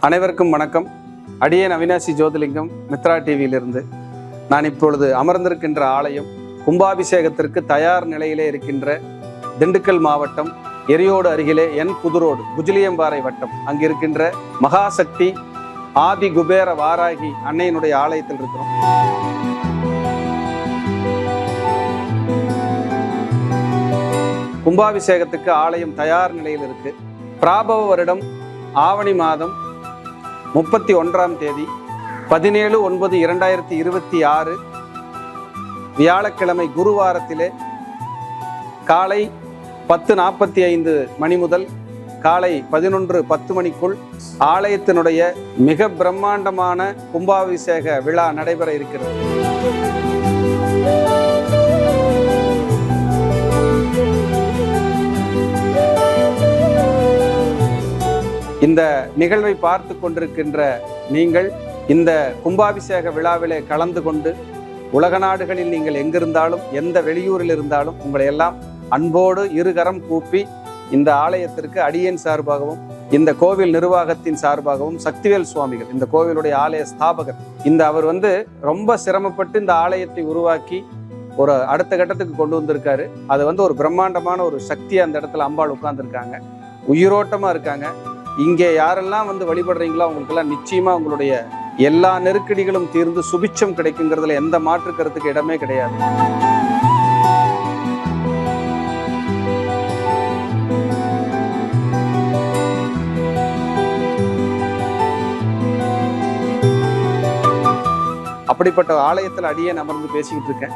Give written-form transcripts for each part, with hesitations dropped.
அனைவருக்கும் வணக்கம். அடியேன் அவினாசி ஜோதிலிங்கம், மித்ரா டிவியிலிருந்து. நான் இப்பொழுது அமர்ந்திருக்கின்ற ஆலயம் கும்பாபிஷேகத்திற்கு தயார் நிலையிலே இருக்கின்ற திண்டுக்கல் மாவட்டம் எரியோடு அருகிலே புதுரோடு குஜிலியம்பாறை வட்டம் அங்கு இருக்கின்ற மகாசக்தி ஆதி குபேர வாராகி அன்னையினுடைய ஆலயத்தில் இருக்கிறோம். கும்பாபிஷேகத்துக்கு ஆலயம் தயார் நிலையில் இருக்கு. பிராபவ வருடம் ஆவணி மாதம் 31ஆம் தேதி 17/9/2026 வியாழக்கிழமை குருவாரத்திலே காலை 10:45 மணி முதல் காலை 11:10 மணிக்குள் ஆலயத்தினுடைய மிக பிரம்மாண்டமான கும்பாபிஷேக விழா நடைபெற இருக்கிறது. இந்த நிகழ்வை பார்த்து கொண்டிருக்கின்ற நீங்கள் இந்த கும்பாபிஷேக விழாவிலே கலந்து கொண்டு உலக நாடுகளில் நீங்கள் எங்கிருந்தாலும் எந்த வெளியூரில் இருந்தாலும் உங்களை எல்லாம் அன்போடு இருகரம் கூப்பி இந்த ஆலயத்திற்கு அடியேன் சார்பாகவும் இந்த கோவில் நிர்வாகத்தின் சார்பாகவும் சக்திவேல் சுவாமிகள் இந்த கோவிலுடைய ஆலய ஸ்தாபகர் அவர் ரொம்ப சிரமப்பட்டு இந்த ஆலயத்தை உருவாக்கி ஒரு அடுத்த கட்டத்துக்கு கொண்டு வந்திருக்காரு. அது ஒரு பிரம்மாண்டமான ஒரு சக்தி அந்த இடத்துல அம்பாள் உட்கார்ந்துருக்காங்க, உயிரோட்டமா இருக்காங்க. இங்கே யாரெல்லாம் வழிபடுறீங்களோ அவங்களுக்கெல்லாம் நிச்சயமா உங்களுடைய எல்லா நெருக்கடிகளும் தீர்ந்து சுபிட்சம் கிடைக்குங்கிறதுல எந்த மாற்று கருத்துக்கு இடமே கிடையாது. அப்படிப்பட்ட ஆலயத்தில் அடியேன் அமர்ந்து பேசிக்கிட்டு இருக்கேன்.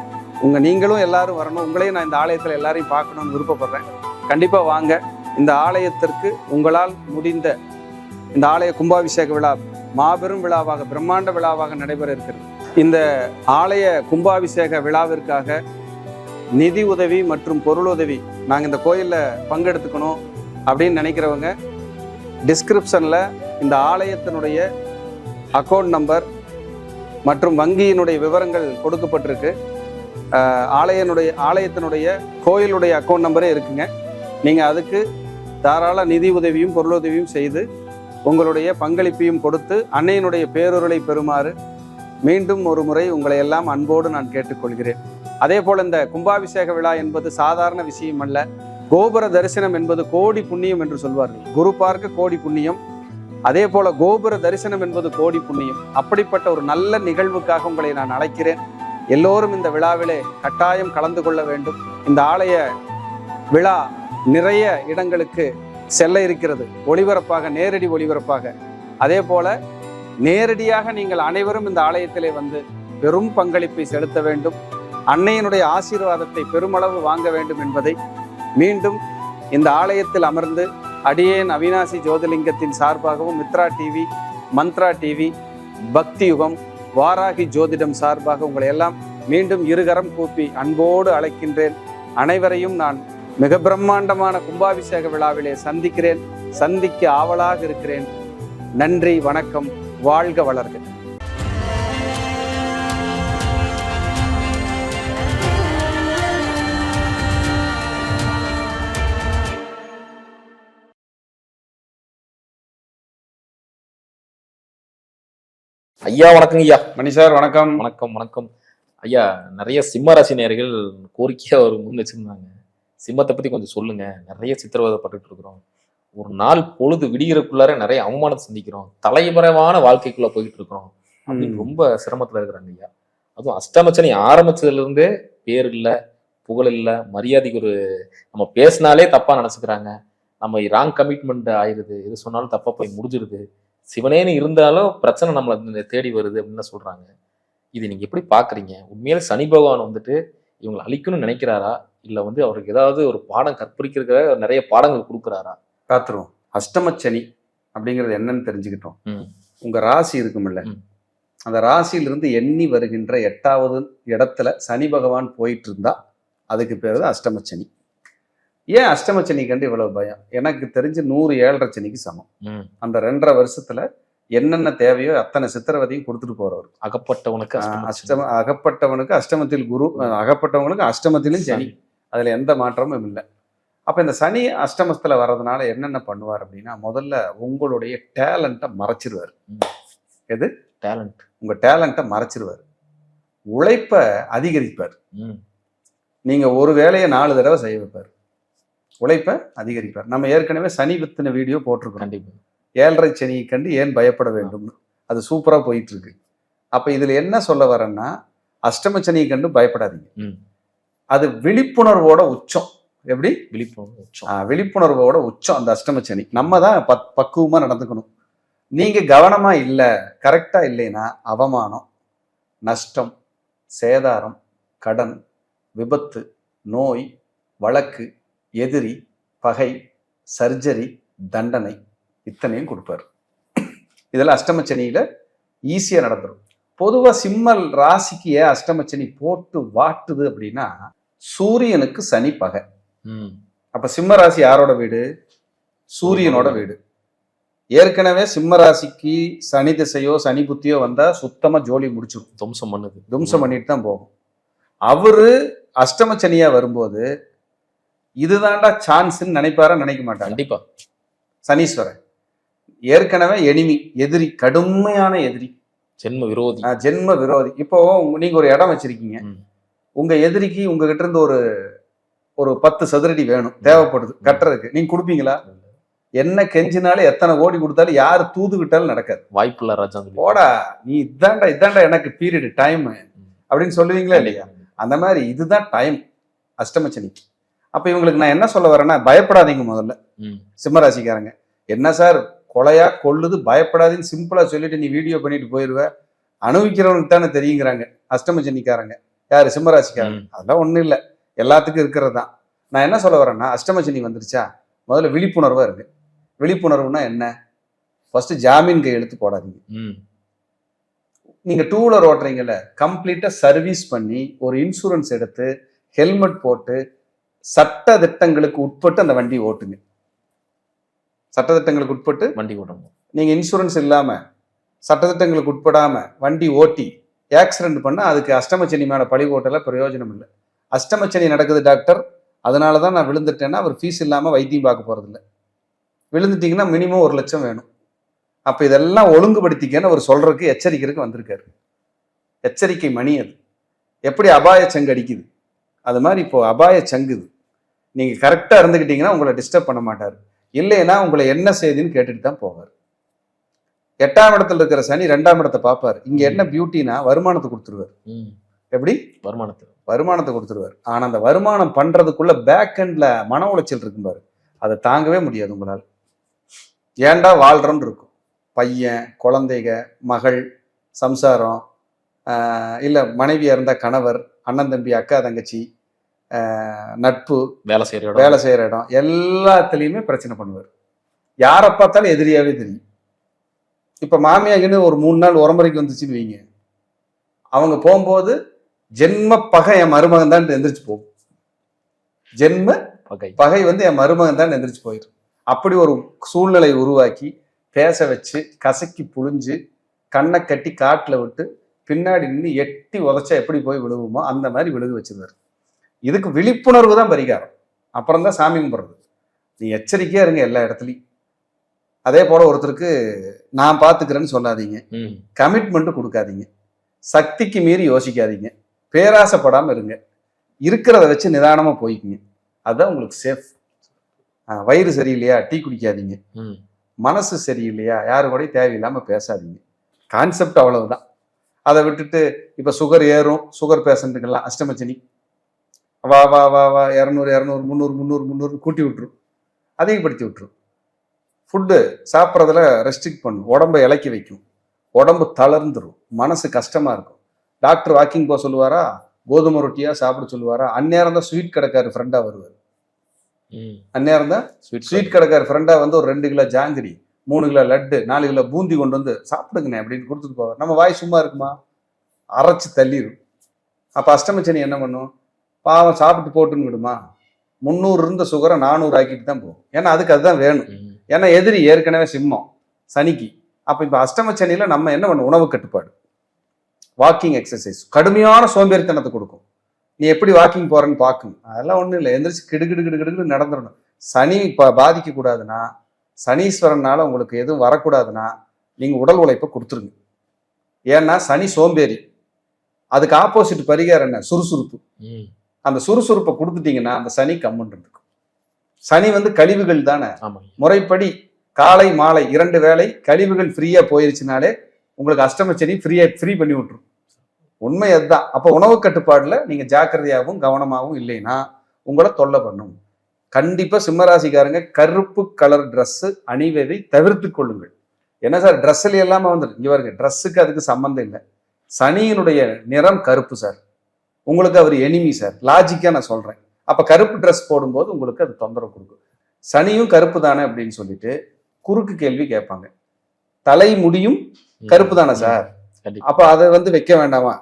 நீங்களும் எல்லாரும் வரணும், உங்களையும் நான் இந்த ஆலயத்தில் எல்லாரையும் பார்க்கணும்னு விருப்பப்படுறேன். கண்டிப்பா வாங்க. இந்த ஆலயத்திற்கு உங்களால் முடிந்த இந்த ஆலய கும்பாபிஷேக விழா மாபெரும் விழாவாக பிரம்மாண்ட விழாவாக நடைபெற இருக்கிறது. இந்த ஆலய கும்பாபிஷேக விழாவிற்காக நிதி உதவி மற்றும் பொருளுதவி நாங்கள் இந்த கோயிலில் பங்கெடுத்துக்கணும் அப்படின்னு நினைக்கிறவங்க டிஸ்கிரிப்ஷனில் இந்த ஆலயத்தினுடைய அக்கௌண்ட் நம்பர் மற்றும் வங்கியினுடைய விவரங்கள் கொடுக்கப்பட்டிருக்கு. ஆலயத்தினுடைய கோயிலுடைய அக்கௌண்ட் நம்பரே இருக்குங்க. நீங்கள் அதுக்கு தாராள நிதி உதவியும் பொருளுதவியும் செய்து உங்களுடைய பங்களிப்பையும் கொடுத்து அன்னையினுடைய பேரொருளை பெறுமாறு மீண்டும் ஒரு முறை உங்களை எல்லாம் அன்போடு நான் கேட்டுக்கொள்கிறேன். அதே போல் இந்த கும்பாபிஷேக விழா என்பது சாதாரண விஷயம் அல்ல. கோபுர தரிசனம் என்பது கோடி புண்ணியம் என்று சொல்வார்கள். குரு பார்க்க கோடி புண்ணியம், அதே போல கோபுர தரிசனம் என்பது கோடி புண்ணியம். அப்படிப்பட்ட ஒரு நல்ல நிகழ்வுக்காக உங்களை நான் அழைக்கிறேன். எல்லோரும் இந்த விழாவிலே கட்டாயம் கலந்து கொள்ள வேண்டும். இந்த ஆலய விழா நிறைய இடங்களுக்கு செல்ல இருக்கிறது, ஒளிபரப்பாக, நேரடி ஒளிபரப்பாக. அதே போல நேரடியாக நீங்கள் அனைவரும் இந்த ஆலயத்திலே பெரும் பங்களிப்பை செலுத்த வேண்டும், அன்னையினுடைய ஆசீர்வாதத்தை பெருமளவு வாங்க வேண்டும் என்பதை மீண்டும் இந்த ஆலயத்தில் அமர்ந்து அடியேன் அவினாசி ஜோதிலிங்கத்தின் சார்பாகவும் மித்ரா டிவி, மந்த்ரா டிவி, பக்தி யுகம், வாராகி ஜோதிடம் சார்பாக உங்களை எல்லாம் மீண்டும் இருகரம் கூப்பி அன்போடு அழைக்கின்றேன். அனைவரையும் நான் மிக பிரம்மாண்டமான கும்பாபிஷேக விழாவிலே சந்திக்க ஆவலாக இருக்கிறேன். நன்றி, வணக்கம், வாழ்க வளர்க. ஐயா வணக்கம். ஐயா மணி சார் வணக்கம். வணக்கம் வணக்கம் ஐயா. நிறைய சிம்ம ராசி நேயர்கள் கோரிக்கையா ஒரு முன் வச்சிருந்தாங்க, சிம்மத்தை பத்தி கொஞ்சம் சொல்லுங்க, நிறைய சித்திரவதைப்பட்டு இருக்கிறோம், ஒரு நாள் பொழுது விடிகிறதுக்குள்ளார நிறைய அவமானத்தை சந்திக்கிறோம், தலைமறைவான வாழ்க்கைக்குள்ள போயிட்டு இருக்கிறோம் அப்படின்னு ரொம்ப சிரமத்துல இருக்கிறாங்க ஐயா. அதுவும் அஷ்டமச்சனி ஆரம்பிச்சதுல இருந்தே பேர் இல்ல, புகழ் இல்ல, மரியாதைக்கு நம்ம பேசினாலே தப்பா நினைச்சுக்கிறாங்க, நம்ம ராங் கமிட்மெண்ட் ஆயிடுது, எது சொன்னாலும் தப்பா போய் முடிஞ்சிருது, சிவனேன்னு இருந்தாலும் பிரச்சனை நம்மளை தேடி வருது அப்படின்னு சொல்றாங்க. இது நீங்க எப்படி பாக்குறீங்க? உண்மையில சனி பகவான் இவங்களை அழிக்கணும்னு நினைக்கிறாரா, இல்ல அவருக்கு ஏதாவது ஒரு பாடம் கற்பிக்கிற நிறைய பாடங்கள் கொடுக்குறாரா? காத்துருவோம். அஷ்டமச்சனி அப்படிங்கிறது என்னன்னு தெரிஞ்சுக்கிட்டோம். உங்க ராசி இருக்குமில்ல, அந்த ராசியிலிருந்து எண்ணி வருகின்ற 8வது இடத்துல சனி பகவான் போயிட்டு இருந்தா அதுக்கு பேரு தான் அஷ்டமச்சனி. ஏன் அஷ்டமச்சனி கண்டு இவ்வளவு பயம்? எனக்கு தெரிஞ்சு 100 7.5 சனிக்கு சமம். அந்த 2.5 வருஷத்துல என்னென்ன தேவையோ அத்தனை சித்திரவதையும் கொடுத்துட்டு போறவர். அகப்பட்டவனுக்கு அஷ்டமத்தில் குரு, அகப்பட்டவனுக்கு அஷ்டமத்திலும் சனி. அதுல எந்த மாற்றமும் இல்லை. அப்ப இந்த சனி அஷ்டமத்துல வர்றதுனால என்னென்ன பண்ணுவார் அப்படின்னா, முதல்ல உங்களுடைய டேலண்ட்டை மறைச்சிருவார். எது? டேலண்ட். உங்க டேலண்ட்டை மறைச்சிருவார். உழைப்ப அதிகரிப்பார். நீங்க ஒரு வேலையை 4 தடவை செய்ய வைப்பார். உழைப்ப அதிகரிப்பார். நம்ம ஏற்கனவே சனி வித்தின வீடியோ போட்டிருக்கோம். கண்டிப்பா. 7.5 சனியை கண்டு ஏன் பயப்பட வேண்டும்னு. அது சூப்பரா போயிட்டு இருக்கு. அப்ப இதுல என்ன சொல்ல வரேன்னா, அஷ்டம சனியை கண்டு பயப்படாதீங்க. அது விழிப்புணர்வோட உச்சம். எப்படி? விழிப்புணர்வோட உச்சம் அந்த அஷ்டம சனி. நம்ம தான் பக்குவமா நடந்துக்கணும். நீங்க கவனமா இல்ல, கரெக்டா இல்லைன்னா அவமானம், நஷ்டம், சேதாரம், கடன், விபத்து, நோய், வழக்கு, எதிரி, பகை, சர்ஜரி, தண்டனை இத்தனையும் கொடுப்பார். இதெல்லாம் அஷ்டமச்சனியில ஈஸியா நடந்துடும். பொதுவா சிம்மல் ராசிக்கு ஏன் அஷ்டமச்சனி போட்டு வாட்டுது அப்படின்னா, சூரியனுக்கு சனி பகை. அப்ப சிம்ம ராசி யாரோட வீடு? சூரியனோட வீடு. ஏற்கனவே சிம்ம ராசிக்கு சனி திசையோ சனி புத்தியோ வந்தா சுத்தமா ஜோலி முடிச்சிடும். தும்சம் பண்ணிட்டு தான் போகும். அவரு அஷ்டம சனியா வரும்போது இதுதான்டா சான்ஸ்ன்னு நினைப்பாரா? நினைக்க மாட்டார். கண்டிப்பா. சனீஸ்வரன் ஏற்கனவே எனிமி, எதிரி, கடுமையான எதிரி, ஜென்ம விரோதி. இப்போ நீங்க ஒரு இடம் வச்சிருக்கீங்க, உங்க எதிரிக்கு உங்ககிட்ட இருந்து ஒரு 10 சதுரடி வேணும், தேவைப்படுது கட்டுறதுக்கு. நீங்க கொடுப்பீங்களா? என்ன கெஞ்சினாலும் எத்தனை கோடி கொடுத்தாலும் யாரு தூதுகிட்டாலும் நடக்காது. வாய்ப்பு இல்ல ராஜா. போடா நீ இதாண்டா எனக்கு பீரியட் டைம் அப்படின்னு சொல்லுவீங்களா இல்லையா? அந்த மாதிரி இதுதான் டைம் அஷ்டமச்சனிக்கு. அப்ப இவங்களுக்கு நான் என்ன சொல்ல வரேன்னா, பயப்படாதீங்க. முதல்ல சிம்மராசிக்காரங்க, என்ன சார் கொலையா கொள்ளுது, பயப்படாதீன்னு சிம்பிளா சொல்லிட்டு நீ வீடியோ பண்ணிட்டு போயிடுவ, அனுபவிக்கிறவனுக்கு தானே தெரியுங்கிறாங்க அஷ்டமச்சனிக்காரங்க. யாரு? சிம்மராசிக்காரங்க. அதெல்லாம் ஒண்ணும் இல்லை, எல்லாத்துக்கும் இருக்கிறது தான். நான் என்ன சொல்ல வரேன்னா, அஷ்டமச்சனி வந்துருச்சா முதல்ல விழிப்புணர்வா இருக்கு. விழிப்புணர்வுனா என்ன? ஃபர்ஸ்ட் ஜாமீன் கையெழுத்து போடாதீங்க. நீங்க 2 வீலர் ஓட்டுறீங்கல்ல, கம்ப்ளீட்டா சர்வீஸ் பண்ணி ஒரு இன்சூரன்ஸ் எடுத்து ஹெல்மெட் போட்டு சட்ட திட்டங்களுக்கு உட்பட்டு அந்த வண்டி ஓட்டுங்க. சட்டத்திட்டங்களுக்கு உட்பட்டு வண்டி ஓட்டணும். நீங்க இன்சூரன்ஸ் இல்லாம சட்டத்திட்டங்களுக்கு உட்படாம வண்டி ஓட்டி ஆக்சிடென்ட் பண்ணா அதுக்கு அஷ்டமச்சனி மேல பழி ஓட்டல பிரயோஜனம் இல்லை. அஷ்டமச்சனி நடக்குது டாக்டர், அதனாலதான் நான் விழுந்துட்டேன்னா அவர் ஃபீஸ் இல்லாம வைத்தியம் பார்க்க போறது இல்லை. விழுந்துட்டீங்கன்னா மினிமம் 1 லட்சம் வேணும். அப்ப இதெல்லாம் ஒழுங்குபடுத்திக்கன்னு அவர் சொல்றதுக்கு எச்சரிக்கிறதுக்கு வந்திருக்காரு. எச்சரிக்கை மணி அது. எப்படி அபாய சங்கு அடிக்குது, அது மாதிரி இப்போ அபாய சங்குது. நீங்க கரெக்டா இருந்துக்கிட்டீங்கன்னா உங்களை டிஸ்டர்ப் பண்ண மாட்டாரு. இல்லைன்னா உங்களை என்ன செய்யுதுன்னு கேட்டுட்டு தான் போவார். 8ஆம் இடத்துல இருக்கிற சனி 2ஆம் இடத்தை பார்ப்பாரு. இங்க என்ன பியூட்டினா வருமானத்தை கொடுத்துருவார். எப்படி? வருமானத்தை கொடுத்துருவார். ஆனா அந்த வருமானம் பண்றதுக்குள்ள பேக் எண்ட்ல மன உளைச்சல் இருக்கும் பாரு, அதை தாங்கவே முடியாது உங்களால். ஏன்டா வாழ்றோன்னு இருக்கும். பையன், குழந்தைக, மகள், சம்சாரம், இல்ல மனைவியா இருந்தா கணவர், அண்ணன் தம்பி, அக்கா தங்கச்சி, நட்பு, வேலை செய்யற இடம், எல்லாத்துலயுமே பிரச்சனை பண்ணுவார். யாரை பார்த்தாலும் எதிரியாவே தெரியும். இப்ப மாமியாங்கன்னு ஒரு 3 நாள் உரமுறைக்கு வந்துச்சுன்னு வைங்க, அவங்க போகும்போது ஜென்ம பகை என் மருமகன் தான் எந்திரிச்சு போகும். ஜென்ம பகை என் மருமகன் தான் எந்திரிச்சு போயிடும். அப்படி ஒரு சூழ்நிலை உருவாக்கி பேச வச்சு கசக்கி புழிஞ்சு கண்ணை கட்டி காட்டுல விட்டு பின்னாடி நின்று எட்டி உதச்சா எப்படி போய் விழுவுமோ அந்த மாதிரி விழுக வச்சிருவாரு. இதுக்கு விழிப்புணர்வு தான் பரிகாரம். அப்புறம் தான் சாமி கும்பிட்றது. நீ எச்சரிக்கையா இருங்க எல்லா இடத்துலையும். அதே போல ஒருத்தருக்கு நான் பாத்துக்கிறேன்னு சொல்லாதீங்க, கமிட்மெண்ட் கொடுக்காதீங்க, சக்திக்கு மீறி யோசிக்காதீங்க, பேராசைப்படாம இருங்க, இருக்கிறத வச்சு நிதானமா போய்க்குங்க. அதுதான் உங்களுக்கு சேஃப். வயிறு சரியில்லையா டீ குடிக்காதீங்க, மனசு சரியில்லையா யாரு கூட தேவையில்லாம பேசாதீங்க. கான்செப்ட் அவ்வளவுதான். அதை விட்டுட்டு இப்ப சுகர் ஏறும், சுகர் பேஷண்ட்டுக்கெல்லாம் அஷ்டமச்சனி வா வா வா வா 200 200 300 300 300 கூட்டி விட்டுரும், அதிகப்படுத்தி விட்டுரும். ஃபுட்டு சாப்பிட்றதுல ரெஸ்ட்ரிக்ட் பண்ணும், உடம்பை இலக்கி வைக்கும், உடம்பு தளர்ந்துடும், மனசு கஷ்டமா இருக்கும். டாக்டர் வாக்கிங் போக சொல்லுவாரா, கோதுமை ரொட்டியா சாப்பிட சொல்லுவாரா? அந்நேரம் தான் ஸ்வீட் கடைக்காரு ஃப்ரெண்டா வருவார். அந்நேரம் தான் ஸ்வீட் கடைக்காரு ஃப்ரெண்டா வந்து ஒரு 2 kilo jangiri, 3 kilo laddu, 4 kilo boondi கொண்டு வந்து சாப்பிடுங்கண்ணே அப்படின்னு கொடுத்துட்டு போவார். நம்ம வாய் சும்மா இருக்குமா? அரைச்சு தள்ளிடும். அப்ப அஷ்டமச்சனி என்ன பண்ணும்? பாவம் சாப்பிட்டு போட்டுன்னு விடுமா? 300 இருந்த சுகரை 400 ஆக்கிட்டு தான் போகும். ஏன்னா அதுக்கு அதுதான் வேணும். ஏன்னா எதிரி ஏற்கனவே சிம்மம் சனிக்கு. அப்ப இப்ப அஷ்டமச்சனியில நம்ம என்ன பண்ணும்? உணவு கட்டுப்பாடு, வாக்கிங் எக்ஸசைஸ், கடுமையான சோம்பேறித்தனத்தை கொடுக்கும். நீ எப்படி வாக்கிங் போறேன்னு பார்க்கணும். அதெல்லாம் ஒண்ணும் இல்லை. எந்திரிச்சு கிடுகிடு நடந்துடணும். சனி பாதிக்க கூடாதுன்னா, சனீஸ்வரனால உங்களுக்கு எதுவும் வரக்கூடாதுன்னா நீங்க உடல் உழைப்பை கொடுத்துருங்க. ஏன்னா சனி சோம்பேறி. அதுக்கு ஆப்போசிட் பரிகாரம் என்ன? சுறுசுறுப்பு. அந்த சுறுசுறுப்பை கொடுத்துட்டீங்கன்னா அந்த சனி கம்முன்னு இருக்கும். சனி கழிவுகள் தானே. முறைப்படி காலை மாலை 2 வேளை கழிவுகள் ஃப்ரீயா போயிருச்சுனாலே உங்களுக்கு அஷ்டமச்சனி ஃப்ரீ பண்ணி விட்டுரும். உண்மை அதுதான். அப்போ உணவு கட்டுப்பாடுல நீங்க ஜாக்கிரதையாகவும் கவனமாகவும் இல்லைன்னா உங்களை தொல்லை பண்ணும். கண்டிப்பா சிம்மராசிக்காரங்க கருப்பு கலர் ட்ரெஸ் அணிவதை தவிர்த்து கொள்ளுங்கள். என்ன சார் ட்ரெஸ்ல எல்லாமே இங்க பாருங்க, ட்ரெஸ்ஸுக்கு அதுக்கு சம்பந்தம் இல்லை. சனியினுடைய நிறம் கருப்பு சார். உங்களுக்கு அவர் எனிமி சார். லாஜிக்கா நான் சொல்றேன். அப்ப கருப்பு ட்ரெஸ் போடும்போது உங்களுக்கு அது தொந்தரவு கொடுக்கும். சனியும் கருப்பு தானே அப்படின்னு சொல்லிட்டு குறுக்கு கேள்வி கேட்பாங்க. தலை முடியும் கருப்பு தானே சார், அப்ப அதை வைக்க வேண்டாமா?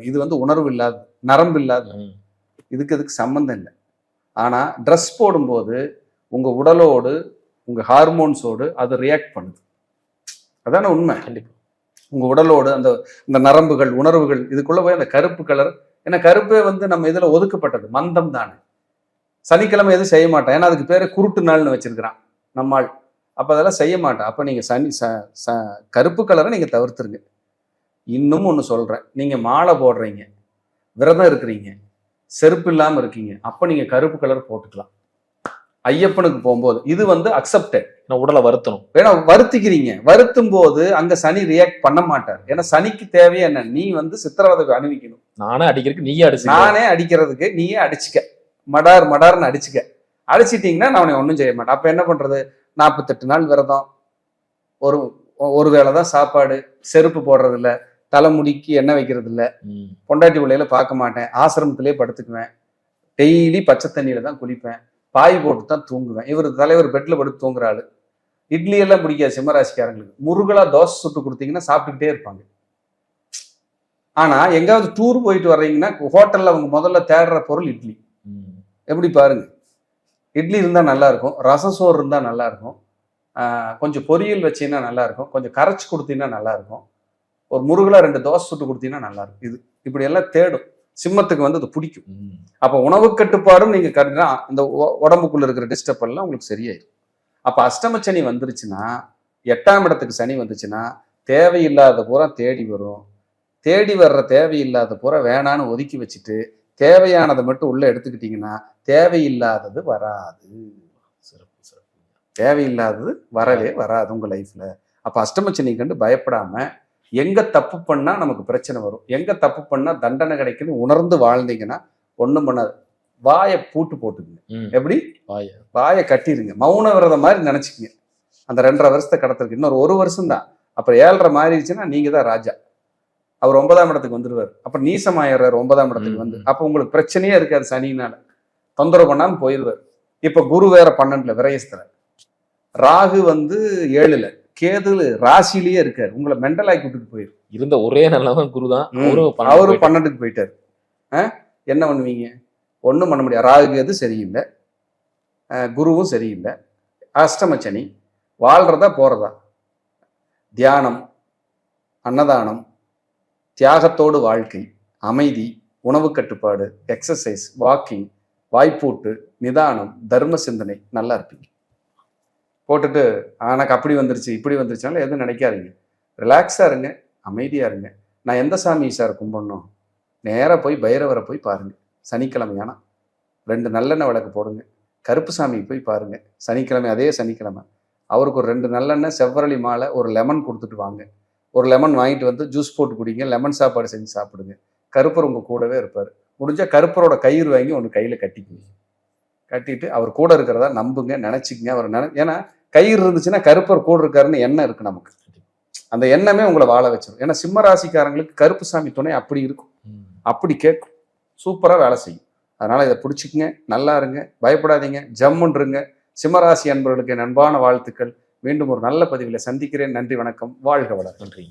இது உணர்வு இல்லாத, நரம்பு இல்லாத, இதுக்கு சம்பந்தம் இல்லை. ஆனா ட்ரெஸ் போடும்போது உங்க உடலோடு உங்க ஹார்மோன்ஸோடு அது ரியாக்ட் பண்ணுது. அதான உண்மை. கண்டிப்பா உங்க உடலோடு அந்த நரம்புகள் உணர்வுகள் இதுக்குள்ள போய் அந்த கருப்பு கலர். ஏன்னா கருப்பே நம்ம இதுல ஒதுக்கப்பட்டது மந்தம் தானே. சனிக்கிழமை எதுவும் செய்ய மாட்டேன், ஏன்னா அதுக்கு பேரு குருட்டு நாள்னு வச்சிருக்கிறான் நம்மால். அப்ப அதெல்லாம் செய்ய மாட்டேன். அப்ப நீங்க கருப்பு கலரை நீங்க தவிர்த்துருங்க. இன்னும் ஒண்ணு சொல்றேன், நீங்க மாலை போடுறீங்க, விரதம் இருக்கிறீங்க, செருப்பு இல்லாம இருக்கீங்க, அப்ப நீங்க கருப்பு கலர் போட்டுக்கலாம். ஐயப்பனுக்கு போகும்போது இது அக்செப்டட். உடலை வருத்தணும், வேணா வருத்திக்கிறீங்க. வருத்தும் போது அங்க சனி ரியாக்ட் பண்ண மாட்டார். ஏன்னா சனிக்கு தேவையா என்ன? நீ சித்திரவதை அணிவிக்கணும். நானே அடிக்கிறதுக்கு நீயே அடிச்சு, நானே அடிக்கிறதுக்கு நீயே அடிச்சுக்க, மடார்னு அடிச்சுக்க. அடிச்சிட்டீங்கன்னா நான் ஒன்றும் செய்ய மாட்டேன். அப்ப என்ன பண்றது? 48 நாள் விரதம், ஒரு வேளை தான் சாப்பாடு, செருப்பு போடுறது இல்லை, தலைமுடிக்கு எண்ணெய் வைக்கிறது இல்லை, பொண்டாட்டி பிள்ளையில பார்க்க மாட்டேன், ஆசிரமத்திலே படுத்துக்குவேன், டெய்லி பச்சை தண்ணியில தான் குளிப்பேன், பாய் போட்டு தான் தூங்குவேன். இவர் தலைவர் பெட்ல படுத்து தூங்குறாள். இட்லி எல்லாம் பிடிக்காது சிம்மராசிக்காரங்களுக்கு. முருகலா தோசை சுட்டு கொடுத்தீங்கன்னா சாப்பிட்டுக்கிட்டே இருப்பாங்க. ஆனா எங்காவது டூர் போயிட்டு வர்றீங்கன்னா ஹோட்டல்ல அவங்க முதல்ல தேடுற பொருள் இட்லி. எப்படி பாருங்க, இட்லி இருந்தா நல்லா இருக்கும், ரசம் சோறு இருந்தா நல்லா இருக்கும், கொஞ்சம் பொரியல் வச்சீங்கன்னா நல்லா இருக்கும், கொஞ்சம் கரைச்சி கொடுத்தீங்கன்னா நல்லா இருக்கும், ஒரு முருகலா 2 தோசை சுட்டு கொடுத்தீங்கன்னா நல்லா இருக்கும். இது இப்படி எல்லாம் தேடும். சிம்மத்துக்கு அது பிடிக்கும். அப்ப உணவு கட்டுப்பாடும் நீங்க கருதுனா இந்த உடம்புக்குள்ள இருக்கிற டிஸ்டர்ப் எல்லாம் உங்களுக்கு சரியாயிடும். அப்ப அஷ்டமச்சனி வந்துருச்சுன்னா, 8ஆம் இடத்துக்கு சனி வந்துச்சுன்னா தேவையில்லாத பூரா தேடி வரும். தேடி வர்ற தேவையில்லாத பூரா வேணான்னு ஒதுக்கி வச்சுட்டு தேவையானதை மட்டும் உள்ள எடுத்துக்கிட்டீங்கன்னா தேவையில்லாதது வராது. தேவையில்லாதது வரவே வராது உங்க லைஃப்ல. அப்ப அஷ்டமச்சனி கண்டு பயப்படாம எங்க தப்பு பண்ணா நமக்கு பிரச்சனை வரும், எங்க தப்பு பண்ணா தண்டனை கிடைக்குன்னு உணர்ந்து வாழ்ந்தீங்கன்னா ஒண்ணும் பண்ணாது. வாயை பூட்டு போட்டுக்குங்க. எப்படி? வாயை கட்டிருங்க. மௌன விரதம் மாதிரி நினைச்சுக்குங்க. அந்த 2.5 வருஷத்தை கடத்திருக்கு. இன்னொரு 1 வருஷம் தான். அப்புறம் 7.5 மாறிடுச்சுன்னா நீங்க தான் ராஜா. அவர் 9ஆம் இடத்துக்கு வந்துருவார். அப்புறம் நீசமாயிடுறாரு 9ஆம் இடத்துக்கு அப்ப உங்களுக்கு பிரச்சனையே இருக்காது. சனினால தொந்தரவு பண்ணாம போயிடுவார். இப்ப குரு வேற 12ல விரயஸ்தர, ராகு 7ல, கேது ராசிலேயே இருக்காரு. உங்களை மெண்டலாக்கி விட்டுட்டு போயிரு. இருந்த ஒரே நல்லவன் குரு தான். அவரும் 12க்கு போயிட்டாரு. என்ன பண்ணுவீங்க? ஒண்ணும் பண்ண முடியாது. ராகு கேது சரியில்லை, குருவும் சரியில்லை, அஷ்டமச்சனி. வாழ்றதா போறதா? தியானம், அன்னதானம், தியாகத்தோடு வாழ்க்கை, அமைதி, உணவு கட்டுப்பாடு, எக்ஸசைஸ், வாக்கிங், வாய்ப்பூட்டு, நிதானம், தர்ம சிந்தனை, நல்லா இருப்பீங்க. போட்டுட்டு எனக்கு அப்படி வந்துருச்சு இப்படி வந்துருச்சுனால எதுவும் நினைக்காதீங்க. ரிலாக்ஸா இருங்க, அமைதியா இருங்க. நான் எந்த சாமி சார் கும்பிடணும்? நேராக போய் பைரவரை போய் பாருங்க. சனிக்கிழமையானா 2 நல்லெண்ணெய் விளக்கு போடுங்க. கருப்பு சாமியை போய் பாருங்க சனிக்கிழமை. அதே சனிக்கிழமை அவருக்கு ஒரு 2 நல்லெண்ணெய், செவ்வரளி மாலை, ஒரு லெமன் கொடுத்துட்டு வாங்க. ஒரு லெமன் வாங்கிட்டு ஜூஸ் போட்டு குடிங்க. லெமன் சாப்பாடு செஞ்சு சாப்பிடுங்க. கருப்பர் உங்க கூடவே இருப்பார். முடிஞ்சா கருப்பரோட கயிறு வாங்கி ஒன்று கையில கட்டிக்குங்க. கட்டிட்டு அவர் கூட இருக்கிறதா நம்புங்க, நினைச்சுக்குங்க. அவர் ஏன்னா கயிறு இருந்துச்சுன்னா கருப்பர் கூட இருக்காருன்னு எண்ணம் இருக்கு நமக்கு. அந்த எண்ணமே உங்களை வாழ வச்சிடும். ஏன்னா சிம்ம ராசிக்காரங்களுக்கு கருப்பு சாமி துணை அப்படி இருக்கும், அப்படி கேட்கும், சூப்பரா வேலை செய்யும். அதனால இதை பிடிச்சிக்குங்க, நல்லா இருங்க, பயப்படாதீங்க, ஜம்முன்னு இருங்க. சிம்மராசி அன்பர்களுக்கு என் அன்பான வாழ்த்துக்கள். மீண்டும் ஒரு நல்ல பதிவில் சந்திக்கிறேன். நன்றி, வணக்கம், வாழ்க வளம். நன்றி.